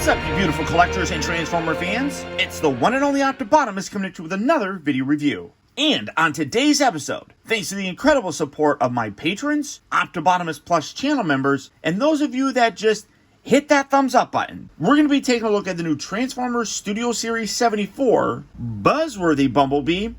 What's up, you beautiful collectors and Transformer fans? It's the one and only Optibotimus coming at you with another video review. And on today's episode, thanks to the incredible support of my patrons, Optibotimus Plus channel members, and those of you that just hit that thumbs up button, we're going to be taking a look at the new Transformers Studio Series 74 Buzzworthy Bumblebee.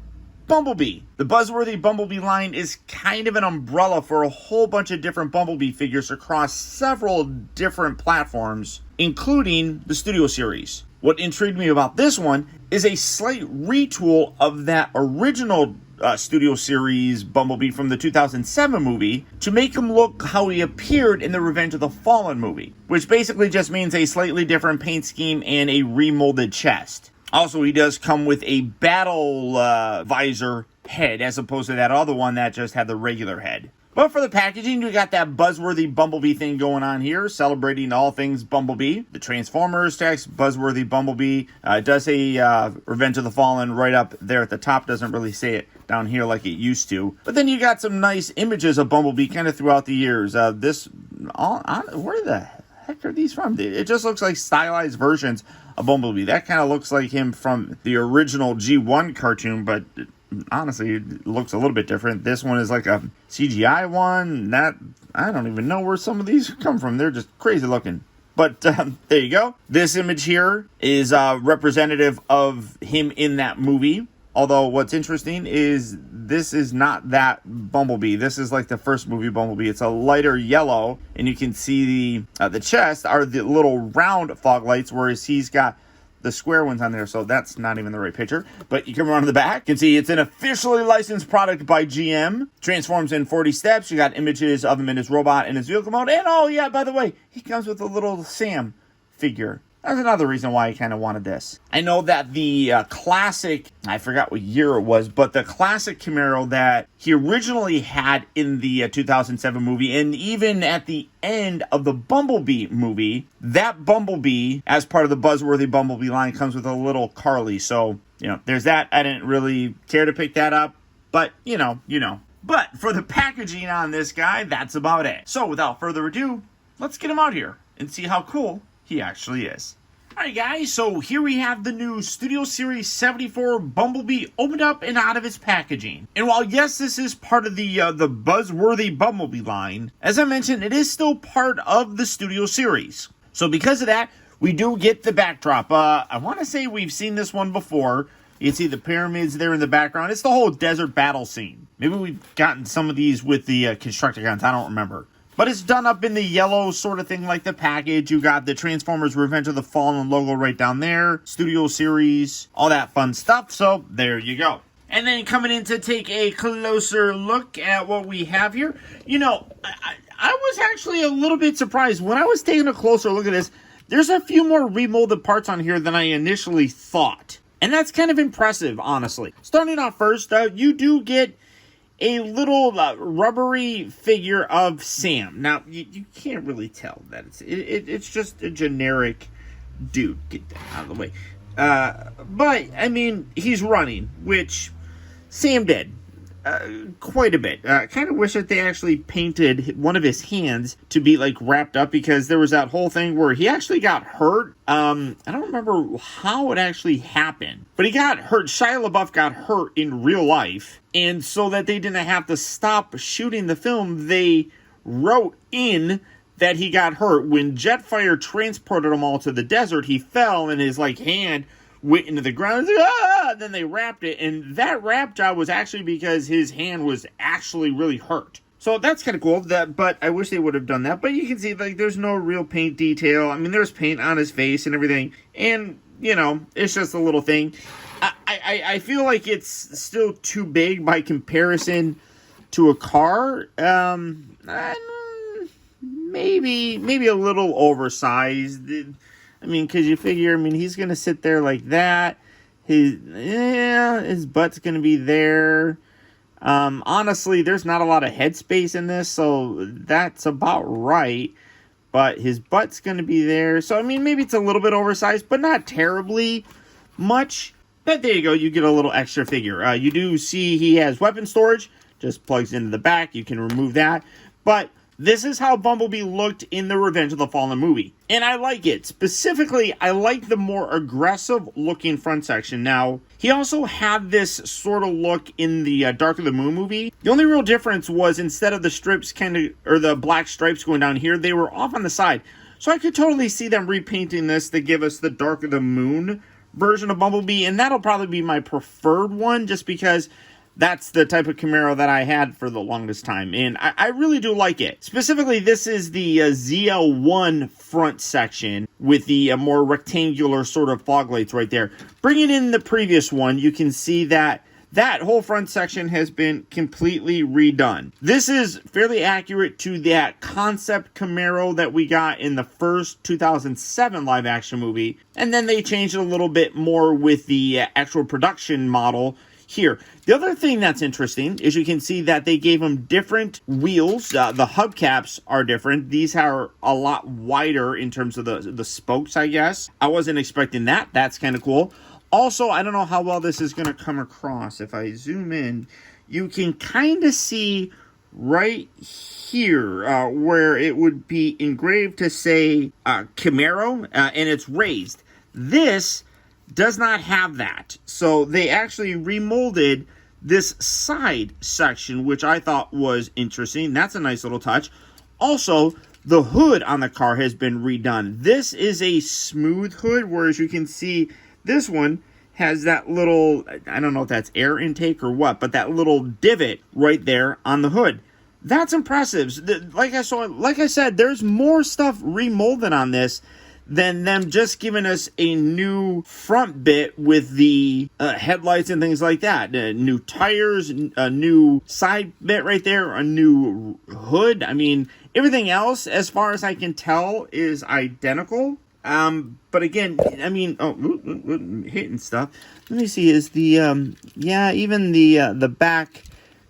The Buzzworthy Bumblebee line is kind of an umbrella for a whole bunch of different Bumblebee figures across several different platforms, including the Studio Series. What intrigued me about this one is a slight retool of that original Studio Series Bumblebee from the 2007 movie to make him look how he appeared in the Revenge of the Fallen movie, which basically just means a slightly different paint scheme and a remolded chest. Also, he does come with a battle visor head, as opposed to that other one that just had the regular head. But for the packaging, we got that Buzzworthy Bumblebee thing going on here, celebrating all things Bumblebee. The Transformers text, Buzzworthy Bumblebee. It does say Revenge of the Fallen right up there at the top. Doesn't really say it down here like it used to. But then you got some nice images of Bumblebee kind of throughout the years. Where the heck are these from? It just looks like stylized versions of Bumblebee. That kind of looks like him from the original G1 cartoon, but honestly, it looks a little bit different. This one is like a CGI one. I don't even know where some of these come from. They're just crazy looking. But there you go. This image here is representative of him in that movie. Although what's interesting is this is not that Bumblebee. This is like the first movie Bumblebee. It's a lighter yellow, and you can see the chest are the little round fog lights, whereas he's got the square ones on there, so that's not even the right picture. But you come around to the back, you can see it's an officially licensed product by GM. Transforms in 40 steps. You got images of him in his robot and his vehicle mode. And oh yeah, by the way, he comes with a little Sam figure. That's another reason why I kind of wanted this. I know that the classic, I forgot what year it was, but the classic Camaro that he originally had in the 2007 movie, and even at the end of the Bumblebee movie, that Bumblebee, as part of the Buzzworthy Bumblebee line, comes with a little Carly. So, there's that. I didn't really care to pick that up, but, you know. But for the packaging on this guy, that's about it. So, without further ado, let's get him out here and see how cool he actually is. Alright guys, so here we have the new Studio Series 74 Bumblebee opened up and out of its packaging. And while yes, this is part of the Buzzworthy Bumblebee line, as I mentioned, it is still part of the Studio Series. So because of that, we do get the backdrop. I want to say we've seen this one before. You can see the pyramids there in the background. It's the whole desert battle scene. Maybe we've gotten some of these with the Constructicons, I don't remember. But it's done up in the yellow sort of thing like the package. You got the Transformers Revenge of the Fallen logo right down there. Studio Series, all that fun stuff. So there you go. And then coming in to take a closer look at what we have here. I was actually a little bit surprised. When I was taking a closer look at this, there's a few more remolded parts on here than I initially thought. And that's kind of impressive, honestly. Starting off first, you do get a little rubbery figure of Sam. Now, you can't really tell that it's just a generic dude. Get that out of the way. But, I mean, he's running, which Sam did quite a bit. Kind of wish that they actually painted one of his hands to be, wrapped up, because there was that whole thing where he actually got hurt. I don't remember how it actually happened, but he got hurt. Shia LaBeouf got hurt in real life. And so that they didn't have to stop shooting the film, they wrote in that he got hurt. When Jetfire transported him all to the desert, he fell and his hand went into the ground. Then they wrapped it. And that wrap job was actually because his hand was actually really hurt. So that's kind of cool. But I wish they would have done that. But you can see there's no real paint detail. I mean, there's paint on his face and everything. And, it's just a little thing. I feel like it's still too big by comparison to a car. Maybe a little oversized. I mean, because you figure, he's going to sit there like that. His butt's going to be there. Honestly, there's not a lot of headspace in this, so that's about right. But his butt's going to be there. So, maybe it's a little bit oversized, but not terribly much. But there you go, you get a little extra figure. You do see he has weapon storage, just plugs into the back, you can remove that. But This is how Bumblebee looked in the Revenge of the Fallen movie. And I like it. Specifically, I like the more aggressive looking front section. Now, he also had this sort of look in the Dark of the Moon movie. The only real difference was instead of the strips or the black stripes going down here, they were off on the side. So I could totally see them repainting this to give us the Dark of the Moon version of Bumblebee. And that'll probably be my preferred one just because that's the type of Camaro that I had for the longest time, and I really do like it. Specifically, this is the ZL1 front section with the more rectangular sort of fog lights right there. Bringing in the previous one, you can see that that whole front section has been completely redone. This is fairly accurate to that concept Camaro that we got in the first 2007 live-action movie, and then they changed it a little bit more with the actual production model here. The other thing that's interesting is you can see that they gave them different wheels. The hubcaps are different. These are a lot wider in terms of the spokes, I guess. I wasn't expecting that. That's kind of cool. Also, I don't know how well this is going to come across. If I zoom in, you can kind of see right here where it would be engraved to say Camaro, and it's raised. This does not have that. So they actually remolded this side section, which I thought was interesting. That's a nice little touch. Also, the hood on the car has been redone. This is a smooth hood, whereas you can see this one has that little, I don't know if that's air intake or what, but that little divot right there on the hood. That's impressive. Like I said, there's more stuff remolded on this than them just giving us a new front bit with the headlights and things like that. New tires, a new side bit right there, a new hood. I mean, everything else, as far as I can tell, is identical. But again, I mean, hitting stuff. Let me see, is the, even the back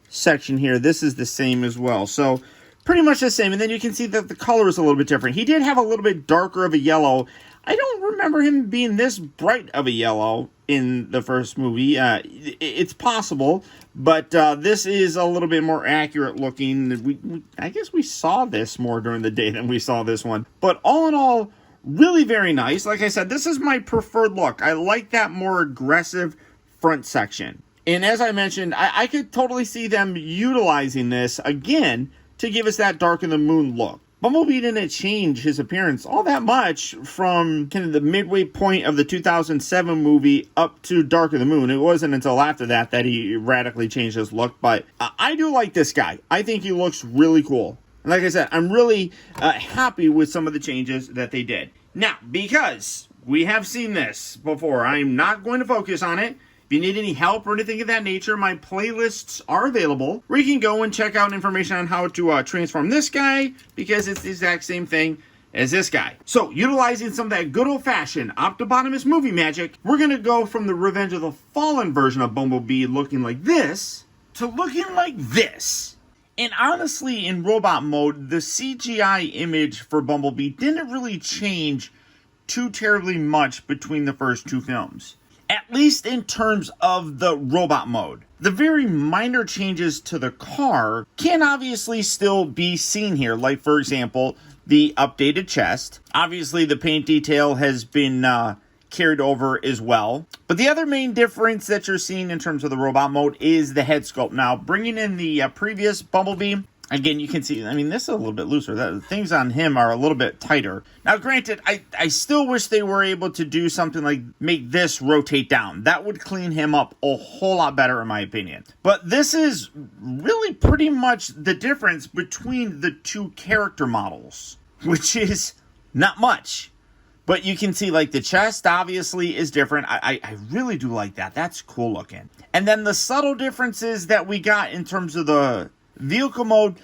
section here, this is the same as well. So, pretty much the same, and then you can see that the color is a little bit different. He did have a little bit darker of a yellow. I don't remember him being this bright of a yellow in the first movie. It's possible, but this is a little bit more accurate looking. I guess we saw this more during the day than we saw this one. But all in all, really very nice. Like I said, this is my preferred look. I like that more aggressive front section. And as I mentioned, I could totally see them utilizing this again to give us that Dark of the Moon look. Bumblebee didn't change his appearance all that much from kind of the midway point of the 2007 movie up to Dark of the Moon. It wasn't until after that he radically changed his look, but I do like this guy. I think he looks really cool. And like I said, I'm really happy with some of the changes that they did. Now, because we have seen this before, I'm not going to focus on it. If you need any help or anything of that nature, my playlists are available where you can go and check out information on how to transform this guy, because it's the exact same thing as this guy. So, utilizing some of that good old-fashioned Optibotimus movie magic, we're going to go from the Revenge of the Fallen version of Bumblebee looking like this to looking like this. And honestly, in robot mode, the CGI image for Bumblebee didn't really change too terribly much between the first two films. At least in terms of the robot mode. The very minor changes to the car can obviously still be seen here. Like, for example, the updated chest. Obviously, the paint detail has been carried over as well. But the other main difference that you're seeing in terms of the robot mode is the head sculpt. Now, bringing in the previous Bumblebee, again, you can see, I mean, this is a little bit looser. The things on him are a little bit tighter. Now, granted, I still wish they were able to do something like make this rotate down. That would clean him up a whole lot better, in my opinion. But this is really pretty much the difference between the two character models, which is not much. But you can see, like, the chest obviously is different. I really do like that. That's cool looking. And then the subtle differences that we got in terms of the vehicle mode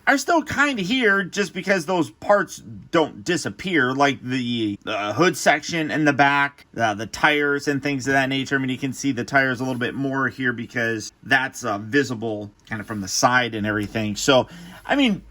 are still kind of here, just because those parts don't disappear, like the hood section and the back, the tires and things of that nature. I mean, you can see the tires a little bit more here because that's visible kind of from the side and everything. So, I mean,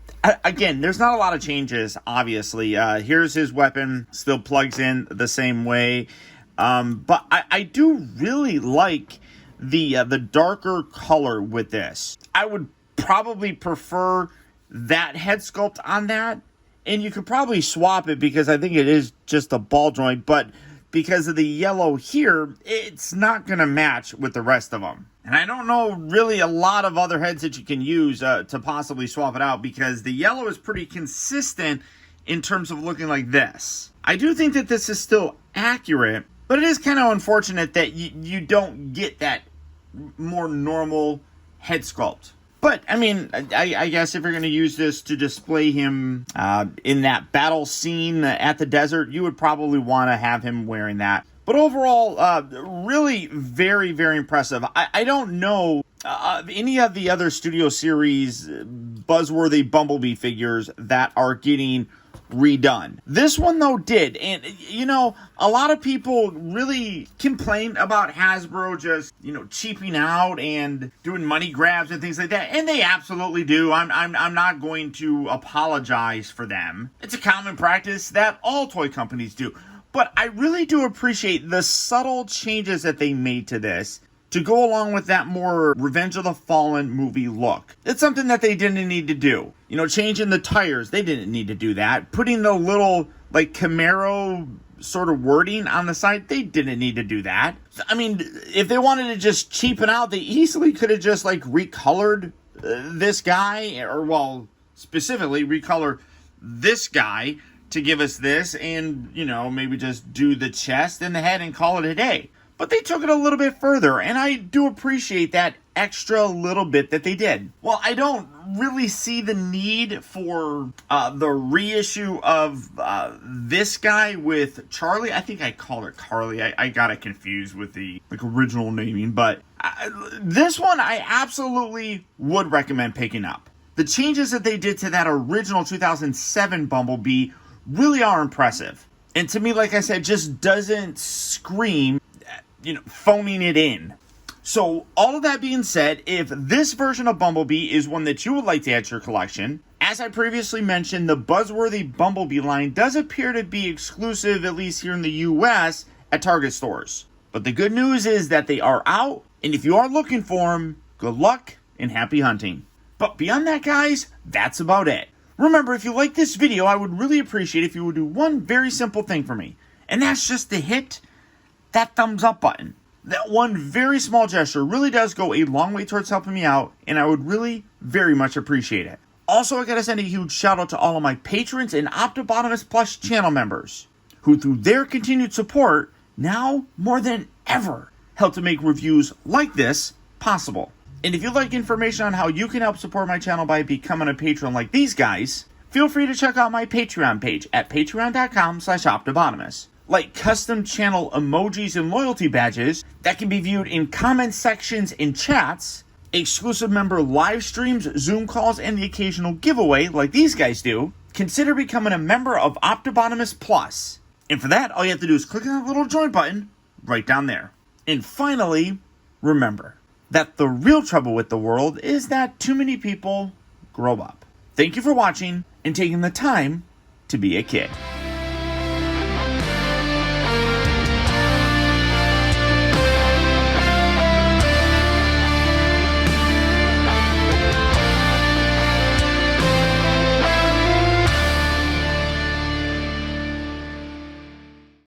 again, there's not a lot of changes, obviously. Here's his weapon, still plugs in the same way. But I do really like the darker color with this. I would probably prefer that head sculpt on that. And you could probably swap it because I think it is just a ball joint, but because of the yellow here, it's not going to match with the rest of them. And I don't know really a lot of other heads that you can use to possibly swap it out, because the yellow is pretty consistent in terms of looking like this. I do think that this is still accurate, but it is kind of unfortunate that you don't get that more normal head sculpt. But, I mean, I guess if you're going to use this to display him in that battle scene at the desert, you would probably want to have him wearing that. But overall, really very, very impressive. I don't know any of the other Studio Series Buzzworthy Bumblebee figures that are getting redone. This one, though, did. And, you know, a lot of people really complained about Hasbro just, you know, cheaping out and doing money grabs and things like that. And they absolutely do. I'm not going to apologize for them. It's a common practice that all toy companies do. But I really do appreciate the subtle changes that they made to this to go along with that more Revenge of the Fallen movie look. It's something that they didn't need to do. You know, changing the tires, they didn't need to do that. Putting the little, like, Camaro sort of wording on the side, they didn't need to do that. I mean, if they wanted to just cheapen out, they easily could have just, like, recolored this guy, or, well, specifically recolor this guy to give us this, and, you know, maybe just do the chest and the head and call it a day. But they took it a little bit further, and I do appreciate that extra little bit that they did. Well, I don't really see the need for the reissue of this guy with Charlie. I think I called her Carly. I got it confused with the original naming, but this one I absolutely would recommend picking up. The changes that they did to that original 2007 Bumblebee really are impressive. And to me, like I said, just doesn't scream, you know, phoning it in. So, all of that being said, if this version of Bumblebee is one that you would like to add to your collection, as I previously mentioned, the Buzzworthy Bumblebee line does appear to be exclusive, at least here in the US, at Target stores. But the good news is that they are out, and if you are looking for them, good luck and happy hunting. But beyond that, guys, that's about it. Remember, if you like this video, I would really appreciate if you would do one very simple thing for me, and that's just to hit that thumbs up button. That one very small gesture really does go a long way towards helping me out, and I would really very much appreciate it. Also, I gotta send a huge shout out to all of my patrons and Optibotimus Plus channel members, who through their continued support, now more than ever, help to make reviews like this possible. And if you'd like information on how you can help support my channel by becoming a patron like these guys, feel free to check out my Patreon page at patreon.com/Optibotimus. Like custom channel emojis and loyalty badges that can be viewed in comment sections and chats, exclusive member live streams, Zoom calls, and the occasional giveaway like these guys do, consider becoming a member of Optibotimus Plus. And for that, all you have to do is click on that little join button right down there. And finally, remember that the real trouble with the world is that too many people grow up. Thank you for watching and taking the time to be a kid.